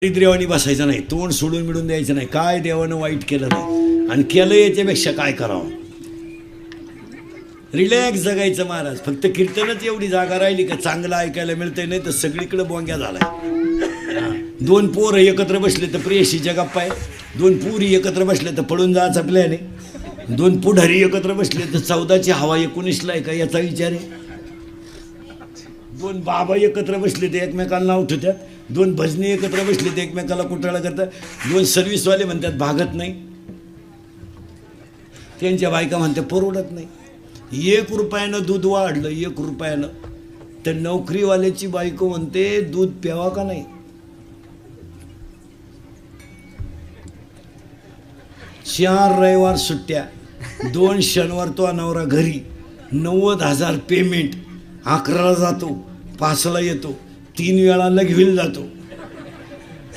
देवानी बसायचं नाही, तोंड सोडून मिळून द्यायचं नाही. काय देवानं वाईट केलं नाही आणि केलं याच्यापेक्षा काय करावं. रिलॅक्स जगायचं महाराज. फक्त कीर्तनच एवढी जागा राहिली का चांगलं ऐकायला मिळतंय, नाही तर सगळीकडे बोंग्या झालाय. दोन पोरं एकत्र बसले तर प्रेयशीच्या गप्पा आहे, दोन पुरी एकत्र बसले तर पळून जायचा प्लॅन आहे, दोन पुढारी एकत्र बसले तर 14ची हवा 19ला आहे का याचा विचार आहे, दोन बाबा एकत्र बसले तर एकमेकाला नाव ठेवतात, दोन भजनी एकत्र बसले तर एकमेकाला कुटाळा करतात, दोन सर्व्हिसवाले म्हणतात भागत नाही, त्यांच्या बायका म्हणतात परवडत नाही. 1 रुपयानं दूध वाढलं 1 रुपयानं तर नोकरीवाल्याची बायको म्हणते दूध प्यावा का नाही. 4 रविवार सुट्ट्या, 2 शनिवार तो नवरा घरी, 90,000 पेमेंट, 11ला जातो 5ला येतो, 3 वेळा लगविल जातो.